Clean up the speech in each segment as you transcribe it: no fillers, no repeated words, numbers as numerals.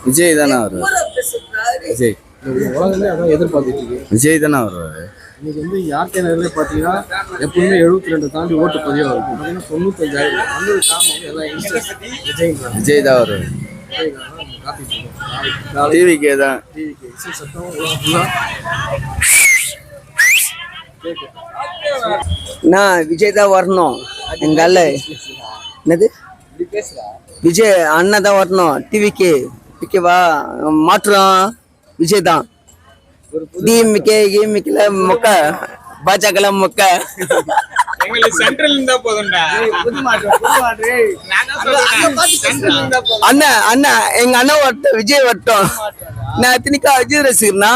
விஜய் தானே வருவார். விஜய் விஜய் தானே வருவார். இன்னைக்கு வந்து யார்கிட்ட நேரில் பார்த்தீங்கன்னா எப்பவுமே 72 தாண்டி ஓட்டு பதிவாகும். பார்த்தீங்கன்னா 95,000. அந்த காரணம் விஜய் தான் வருவார். டிவிக்கே தான். நான் விஜய் தான் வரணும். எங்கால என்னது விஜய் அண்ணன் தான் வரணும். டிவிக்கு ஓகேவா? மாற்றம் விஜய் தான். டிஎம்கே கிஎம்கேல மொக்க, பாஜக மொக்க. அண்ணா அண்ணா எங்க அண்ணன் வரட்டும், விஜய் வரட்டும். நான் எத்தனைக்கா விஜய் ரசிகர்னா,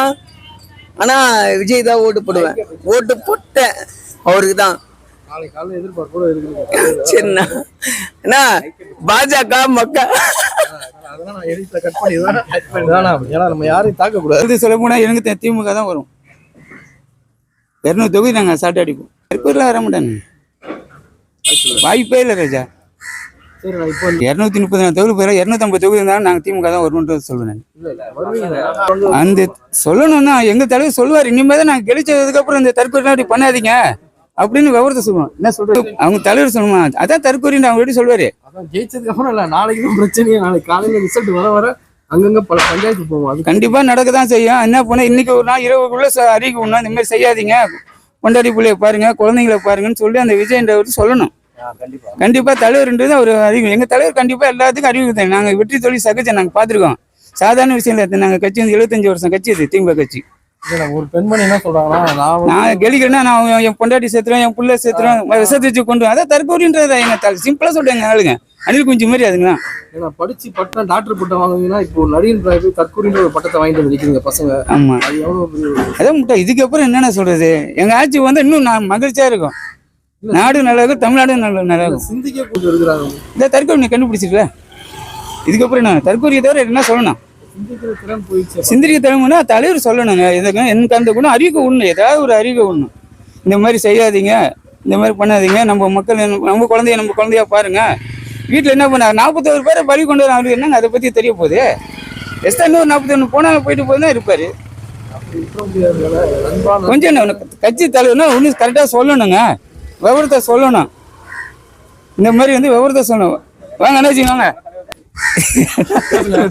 ஆனா விஜய் தான் ஓட்டு போடுவேன். ஓட்டு போட்டேன் அவருக்கு தான். சரிண்ணா பாஜக மொக்க. நம்ம யாரையும் தாக்க கூடாது. சொல்ல போனா எனக்கு திமுக தான் வரும். 200 தொகுதி நாங்க சாட்டை அடிப்போம். பேர்லாம் வர மாட்டாங்க, வாய்ப்பே இல்லை ராஜா. 234 தொகுதி போயிடும். 250 தொகுதி இருந்தாலும் நாங்க திமுக தான் வருவோம்ன்றது சொல்லுவேன். அந்த சொல்லணும்னா எங்க தலைவர் சொல்லுவார், இனிமே தான் நாங்க கெளிச்சதுக்கு அப்புறம் இந்த தற்கொலை அப்படி பண்ணாதீங்க அப்படின்னு விவரத்தை சொல்லுவோம். என்ன சொல்றது அவங்க தலைவர் சொல்லுமா, அதான் தற்கொலைன்னு அவங்க எப்படி சொல்லுவாரு. ஜெயிச்சதுக்கு அப்புறம் இல்ல, நாளைக்கு பிரச்சனையே. நாளைக்கு காலையில ரிசல்ட் வர அங்கங்க பல பஞ்சாயத்து போவோம். அது கண்டிப்பா நடக்கதான் செய்யும். என்ன பண்ண இன்னைக்கு ஒரு நாள் இரவுக்குள்ள அறிவிக்கணும், இந்த மாதிரி செய்யாதீங்க, கொண்டாடி பிள்ளைய பாருங்க, குழந்தைங்களை பாருங்கன்னு சொல்லி அந்த விஜயன்றவர் சொல்லணும். கண்டிப்பா தலைவர்ன்றது அவர் அறிவு. எங்க தலைவர் கண்டிப்பா எல்லாத்துக்கும் அறிவிக்குது. நாங்க வெற்றி தொழில் சகஜம் நாங்க பாத்துருக்கோம். சாதாரண விஷயம் இல்லை. நாங்க கட்சி வந்து 75 வருஷம் கட்சி அது திமுக கட்சி. ஒரு பெண்மணி என்ன சொல்றாங்கன்னா, நான் கெளிக்கிறேன்னா நான் என் பொண்டாட்டி சேர்த்துறேன், என் பிள்ளை சேர்த்துறேன், விசத்து வச்சு கொண்டு அதான் தற்கொலைன்றத எங்க சிம்பிளா சொல்றேங்க ஆளுங்க. அணில் குஞ்சு மாதிரி அதுங்களா. ஏன்னா படிச்சு பட்டம் டாக்டர் பட்டம் வாங்குவீங்கன்னா இப்போ நடிகர் தற்கொலைன்ற ஒரு பட்டத்தை வாங்கிட்டு வந்துருக்கீங்க பசங்க. ஆமா அதான் முட்டை. இதுக்கப்புறம் என்னென்ன சொல்றது, எங்க ஆட்சி வந்து இன்னும் நான் மகிழ்ச்சியா இருக்கும். நாடு நல்லா இருக்கும், தமிழ்நாடு நல்லா இருக்கும். சிந்திக்க கூட்டு இருக்கிறாங்க. இந்த தற்கொலை நீ கண்டுபிடிச்சிருக்கல. இதுக்கப்புறம் என்ன தற்கொலையை தவிர என்ன சொல்லணும்? சிந்திக்க திறமைன்னா தலைவர் சொல்லணுங்க. எனக்கு அந்த குணம் அறிவிக்க ஒண்ணு, ஏதாவது ஒரு அறிவிக்க ஒண்ணு. இந்த மாதிரி செய்யாதீங்க, இந்த மாதிரி பண்ணாதீங்க, நம்ம மக்கள் நம்ம குழந்தையா பாருங்க. வீட்டுல என்ன பண்ணாரு, 41 பேரை பலி கொண்டு வர அவருக்கு என்னங்க அதை பத்தி தெரிய போகுது. எஸ்டா இன்னொரு 41 போனாலும் போயிட்டு போதுதான் இருப்பாரு. கொஞ்சம் கட்சி தலைவர்னா ஒண்ணு கரெக்டா சொல்லணுங்க, விவரத்தை சொல்லணும். இந்த மாதிரி வந்து விவரத்தை சொல்லணும். வாங்க அண்ணாச்சி வாங்க.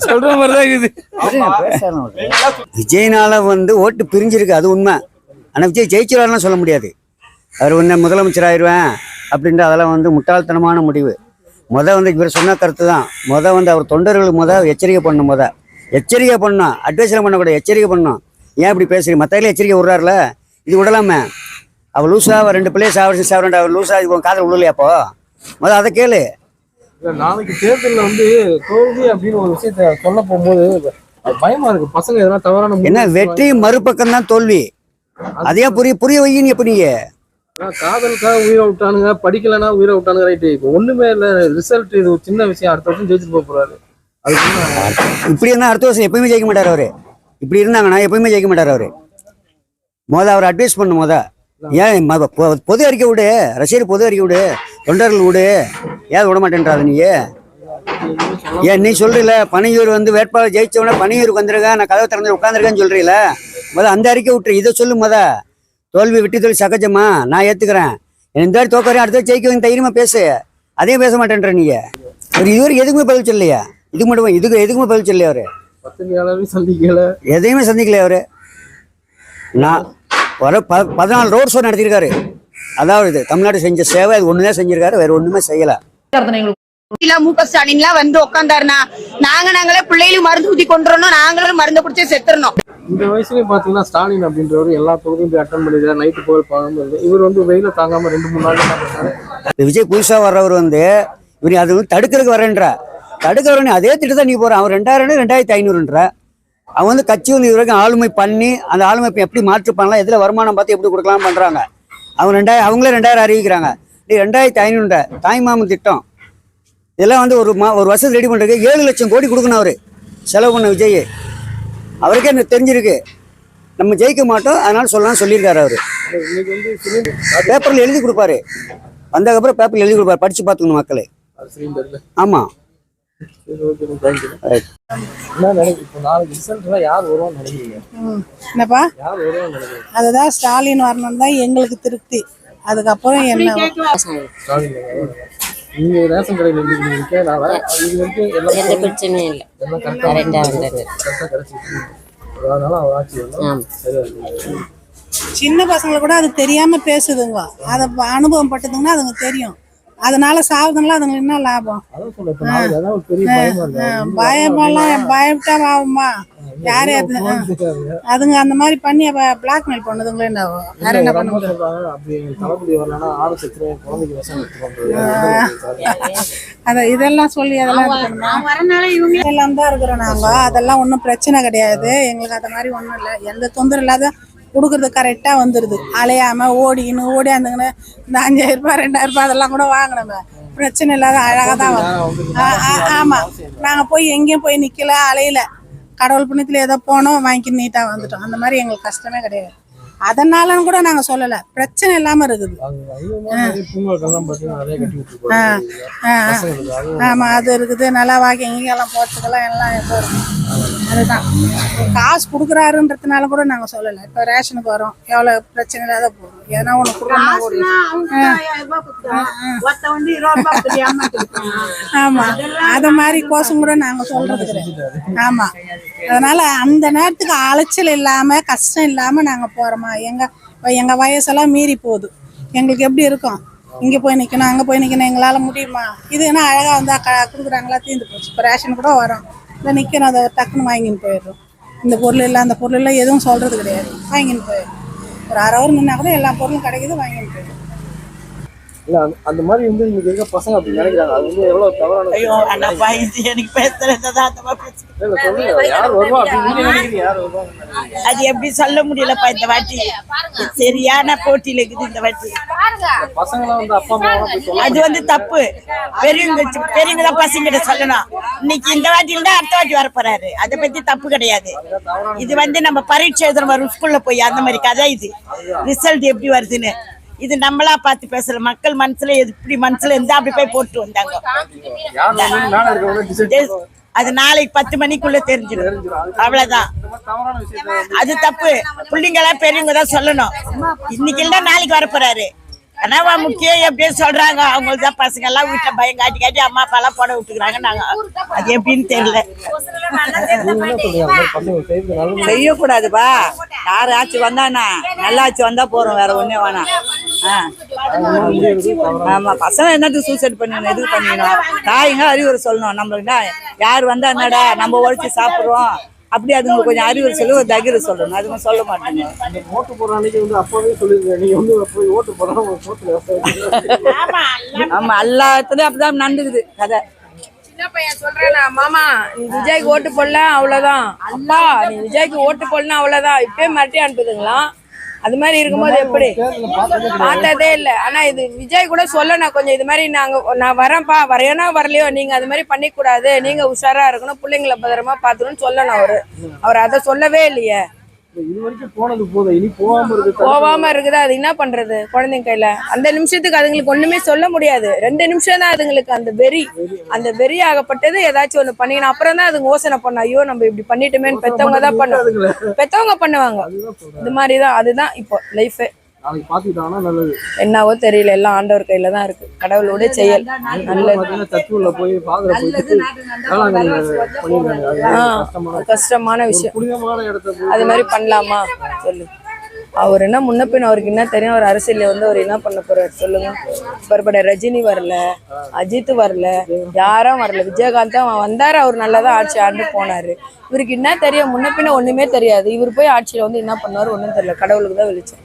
சொல்ற மாதிரிதான் இருக்குது. விஜய்னால வந்து ஓட்டு பிரிஞ்சிருக்கு, அது உண்மை. ஆனா விஜய் ஜெயிச்சிருவாருன்னு சொல்ல முடியாது. அவர் ஒன்று முதலமைச்சர் ஆயிடுவேன் அப்படின்ற அதெல்லாம் வந்து முட்டாள்தனமான முடிவு. வந்து இவர் சொன்ன கருத்து தான். வந்து அவர் தொண்டர்களுக்கு எச்சரிக்கை பண்ணணும். எச்சரிக்கை பண்ணணும், அட்வைஸில் பண்ணக்கூடாது, எச்சரிக்கை பண்ணணும். ஏன் இப்படி பேசுறீங்க? மற்ற எச்சரிக்கை விடுறாருல, இது விடலாமே. அவள் லூஸா, அவர் 2 பிள்ளைய சாவரன் அவர் லூஸா, இது காதல் விடலையாப்போ அதை கேளு. நாளைக்கு தேர்தலில் வந்து தோல்வி அப்படின்னு ஒரு விஷயத்த சொல்ல போகும்போது பயமா இருக்கு. பசங்க எதனா தவறான என்ன வெற்றி மறுபக்கம் தான் தோல்வி. அதையா புரிய வையின்னு எப்ப நீங்க காதலுக்காக உயிரை விட்டானுங்க, படிக்கலன்னா உயிரை விட்டானுங்க. ரைட்டு, இப்போ ஒண்ணுமே இல்லை, ரிசல்ட் இது ஒரு சின்ன விஷயம். அடுத்த வருஷம் ஜெயிச்சுட்டு போக போறாரு. இப்படி இருந்தா அடுத்த வருஷம் எப்பயுமே ஜெயிக்க மாட்டார் அவரு. இப்படி இருந்தாங்கன்னா எப்பயுமே ஜெயிக்க மாட்டார் அவரு. அவர் அட்வைஸ் பண்ணும். ஏன் பொது அறிக்கை விடு, ரசிகர் பொது அறிக்கை விடு, தொண்டர்கள் விடு, ஏன் விட மாட்டேன்றாது நீ? ஏன் நீ சொல்றீல பனையூர் வந்து வேட்பாளர் ஜெயிச்சவன பனையூருக்கு வந்துருக்க, நான் கதவை திறந்து உட்காந்துருக்கேன்னு சொல்றீல, அந்த அறிக்கை விட்டுரு. இதை சொல்லு. தோல்வி வெற்றி தோல்வி சகஜமா, நான் ஏத்துக்கிறேன். இந்த மாதிரி தோக்கறேன், அடுத்த ஜெயிக்க தைரியமா பேசு. அதையும் பேச மாட்டேன்ற நீங்க. இதுவரை எதுக்குமே பதில் சொல்லலையா? இது மட்டும் எதுக்குமே பதில் சொல்லலையா அவரு? எதையுமே சந்திக்கல அவரு. நான் ஒரு 14 ரோட் ஷோ நடத்திருக்காரு. அதாவது தமிழ்நாடு செஞ்ச சேவை அது ஒண்ணுதான் செஞ்சிருக்காரு, வேற ஒண்ணுமே செய்யல. முக ஸ்டாலின் வந்து உட்காந்தாருனா நாங்களே பிள்ளைகளும் மருந்து ஊத்தி கொண்டுறோம், நாங்களும் மருந்து குடிச்சே செத்துறோம். இந்த வயசுலயும் பாத்தீங்கன்னா ஸ்டாலின் அப்படின்றவர் எல்லா தொகுதியும் போய் அட்டன் பண்ணிருக்காரு. நைட்டு போய் பாருங்க, இவர் வந்து வெயில தாங்காம 2-3 நாள் விஜய் புதுசா வர்றவர் வந்து இவரு அது தடுக்கிறதுக்கு வரேன்ற தடுக்கிறவனே அதே திட்டத்தான் நீ போறான். அவன் 2000 2500ன்ற அவன் வந்து கட்சி வந்து இது வரைக்கும் ஆளுமை பண்ணி அந்த ஆளுமை எப்படி மாற்று பண்ணலாம், எதுல வருமானம் பார்த்து எப்படி கொடுக்கலாம் பண்றாங்க. அவங்களே 2000 அறிவிக்கிறாங்க. 2500 தாய்மாமன் திட்டம் இதெல்லாம் வந்து ஒரு வருஷம் ரெடி பண்றதுக்கு 7 லட்சம் கோடி கொடுக்கணும் அவரு செலவு பண்ண விஜய். அவருக்கே எனக்கு தெரிஞ்சிருக்கு நம்ம ஜெயிக்க மாட்டோம், அதனால சொல்லலாம் சொல்லியிருக்காரு அவரு. பேப்பர்ல எழுதி கொடுப்பாரு, வந்ததுக்கப்புறம் பேப்பர்ல எழுதி கொடுப்பாரு, படிச்சு பார்த்துக்கணும் மக்களே. ஆமா என்ன நினைக்கிறீங்க இப்போ நாளைக்கு ரிசல்ட்லாம் யார் வருவான்னு நினைக்கிறீங்க? என்னப்பா யார் வருவான்னு நினைக்கிறீங்க? அதுதான் ஸ்டாலின் வரணும் தான் எங்களுக்கு திருப்தி. அதுக்கப்புறம் என்ன ஸ்டாலின் நீங்க ரேஷன் கடையில் இருக்கனால இது வரைக்கும் எந்த பிரச்சனையும் இல்லை, எல்லாம் கரெக்டாக வந்தது. கரெக்டாக கிடைச்சிருக்கு. அதனால அவர் ஆட்சி வந்து சரியா இருக்கு. சின்ன பசங்களை கூட அது தெரியாம பேசுதுங்க. அதை அனுபவம் பட்டதுங்கன்னா அதுங்க தெரியும். அதனால சாவுதுங்களா அதுங்களுக்கு என்ன லாபம்? அதான் சொல்ல இப்போ நாளைக்கு ஏதாவது ஒரு பெரிய பயமா இருக்கு. பயமெல்லாம் பயப்பட்டா ஆகுமா? யாரு அதுங்க அந்த மாதிரி பண்ணி பிளாக்மெயில் பண்ணுதுங்களே என்ன ஆகும்? வேற என்ன பண்ண முடியும்? அப்படி தளபதி வரலன்னா ஆறு செத்துருவேன், குழந்தைக்கு விஷம் எடுத்துருவாங்க. அத இதெல்லாம் சொல்லி அதெல்லாம் தான் இருக்கிறோம் நாங்க. அதெல்லாம் ஒன்றும் பிரச்சனை கிடையாது எங்களுக்கு. அந்த மாதிரி ஒன்றும் இல்லை, எந்த தொந்தரவு இல்லாத கொடுக்குறது கரெக்டாக வந்துடுது. அலையாம ஓடியாந்துங்கன்னு இந்த 5000 ரூபாய் 2000 ரூபாய் அதெல்லாம் கூட வாங்கினோங்க, பிரச்சனை இல்லாத அழகாக தான் வரும். ஆமாம், நாங்கள் போய் எங்கேயும் போய் நிற்கல, அலையில, கடவுள் புண்ணியத்தில் ஏதோ போனோம் வாங்கிட்டு நீட்டாக வந்துட்டோம். அந்த மாதிரி எங்களுக்கு கஷ்டமே கிடையாது. அதனாலன்னு கூட நாங்கள் சொல்லலை, பிரச்சனை இல்லாமல் இருக்குது. ஆமாம், அது இருக்குது. நல்லா வாக்கிங் இங்கெல்லாம் போகிறதுக்கெல்லாம் எல்லாம் எப்போ இருக்குது. அதுதான் காசு கொடுக்குறாருன்றதுனால கூட நாங்கள் சொல்லலை. இப்போ ரேஷனுக்கு வரோம், எவ்வளோ பிரச்சனை இல்லாத போகிறோம். ஏன்னா ஒன்று கொடுக்கணும். ஆமாம், அதை மாதிரி கோசம் கூட நாங்கள் சொல்கிறது கிடையாது. ஆமாம், அதனால அந்த நேரத்துக்கு அலைச்சல் இல்லாமல் கஷ்டம் இல்லாமல் நாங்கள் போகிறோமா. எங்கள் வயசெல்லாம் மீறி போகுது. எங்களுக்கு எப்படி இருக்கும்? இங்கே போய் நிற்கணும், அங்கே போய் நிற்கணும், எங்களால் முடியுமா? இது என்ன அழகாக வந்தால் கொடுக்குறாங்களா, தீர்ந்து போச்சு. இப்போ ரேஷன் கூட வரோம், இல்லை நிற்கணும், அதை டக்குன்னு வாங்கின்னு போயிடுறோம். இந்த பொருள் இல்லை அந்த பொருள் இல்லை எதுவும் சொல்கிறது கிடையாது, வாங்கின்னு போயிடும். ஒரு 1/2 ஹவர் நின்னா கூட எல்லா பொருளும் கிடைக்குது, வாங்கின்னு போயிடும். இல்ல அந்த மாதிரி வந்து இன்னைக்கு இருக்க பசங்க அப்படி நினைக்கிறாங்க. அது வந்து எவ்வளவு தவறான. ஐயோ அண்ணா எனக்கு பேசுறதுதான் அந்த மாதிரி யார் வருவா அப்படின்னு நினைக்கிறீங்க? யார் வருவா? அது எப்படி சொல்ல முடியலப்பா இந்த வாட்டி. சரியான போட்டியில இருக்குது இந்த வாட்டி. பசங்களாம் வந்து அப்பா அம்மா அது வந்து தப்பு. பெரியவங்க தான் பசங்கிட்ட சொல்லணும். இன்னைக்கு இந்த வாட்டியில தான் அடுத்த வாட்டி வர போறாரு. அதை பத்தி தப்பு கிடையாது. இது வந்து நம்ம பரீட்சை எழுதுற வரும் ஸ்கூல்ல போய் அந்த மாதிரி கதை. இது ரிசல்ட் எப்படி வருதுன்னு இது நம்மளா பார்த்து பேசல. மக்கள் மனசுல எப்படி மனசுல இருந்தா அப்படி போய் போட்டு வந்தாங்க. அது நாளைக்கு 10 மணிக்குள்ள தெரிஞ்சிடும், அவ்வளவுதான். அது தப்பு. பிள்ளைங்க எல்லாம் பெரியவங்க தான் சொல்லணும். இன்னைக்கு இல்ல நாளைக்கு வர போறாரு. ஆனா முக்கியம் எப்படியே சொல்றாங்க. அவங்களுக்கு தான் பசங்க எல்லாம் வீட்டுல பயம் காட்டி அம்மா அப்பா எல்லாம் போட விட்டுக்கிறாங்க. நாங்க அது எப்படின்னு தெரியல. செய்யக்கூடாதுப்பா. யாரு ஆட்சி வந்தானா நல்லா ஆட்சி வந்தா போறோம், வேற ஒண்ணே வேணாம். ஆமா, பசங்க என்னத்துக்கு சூசைட் பண்ணணும், எதுக்கு பண்ணிக்கணும்? தாய்ங்க அறிவுரை சொல்லணும். நம்மளுக்கு யாரு வந்தா என்னடா நம்ம உழைச்சி சாப்பிடுறோம் அப்படி அதுங்க கொஞ்சம் அறிவுரை சொல்லி ஒரு தகிர சொல்லணும். அதுங்க சொல்ல மாட்டாங்க. ஓட்டு போற அன்னைக்கு வந்து அப்பவே சொல்லிருக்கேன், நீங்க வந்து போய் ஓட்டு போறோம். ஆமா, எல்லா இடத்துலயும் அப்படிதான் நடந்துக்குது கதை. சின்ன பையன் சொல்றேன்னா, மாமா நீ விஜய்க்கு ஓட்டு போடல அவ்வளவுதான், அப்பா நீ விஜய்க்கு ஓட்டு போடலாம் அவ்வளவுதான், இப்பயே மிரட்டி அனுப்புதுங்களாம். அது மாதிரி இருக்கும்போது எப்படி? பார்த்ததே இல்லை. ஆனா இது விஜய் கூட சொல்லணும் கொஞ்சம், இது மாதிரி நான் வரேன்ப்பா, வரையனா வரலையோ நீங்க அது மாதிரி பண்ணிக்கூடாது, நீங்க உஷாரா இருக்கணும், பிள்ளைங்களை பத்திரமா பாத்துக்கணும்னு சொல்லணும். அவர் அதை சொல்லவே இல்லையே. இது வரைக்கும் போனது போதும், இனி போகாம இருக்குது. அது என்ன பண்றது குழந்தைங்க கையில? அந்த நிமிஷத்துக்கு அதுங்களுக்கு ஒண்ணுமே சொல்ல முடியாது. 2 நிமிஷம் தான் அதுங்களுக்கு அந்த வெறி ஆகப்பட்டது. ஏதாச்சும் ஒண்ணு பண்ணிக்கணும். அப்புறம் தான் அதுங்க யோசனை பண்ண, ஐயோ நம்ம இப்படி பண்ணிட்டோமேன்னு பெத்தவங்க தான் பண்ணுவாங்க. பெத்தவங்க பண்ணுவாங்க. இது மாதிரிதான். அதுதான் இப்போ லைஃபே. என்னவோ தெரியல, எல்லாம் ஆண்டவர் கையில தான் இருக்கு. கடவுளோட செயல் நல்லது. கஷ்டமான விஷயம். அது மாதிரி பண்ணலாமா சொல்லு? அவர் என்ன முன்ன பின் அவருக்கு என்ன தெரியும்? அவர் அரசியல் வந்து அவர் என்ன பண்ண போறாரு சொல்லுங்க? பரபட ரஜினி வரல, அஜித் வரல, யாரும் வரல. விஜயகாந்த் தான் வந்தாரு, அவர் நல்லாதான் ஆட்சி ஆண்டு போனாரு. இவருக்கு என்ன தெரியும்? முன்ன பின்ன ஒண்ணுமே தெரியாது. இவர் போய் ஆட்சியில வந்து என்ன பண்ணுவாரு ஒன்றும் தெரியல. கடவுளுக்கு தான் வெளிச்சம்.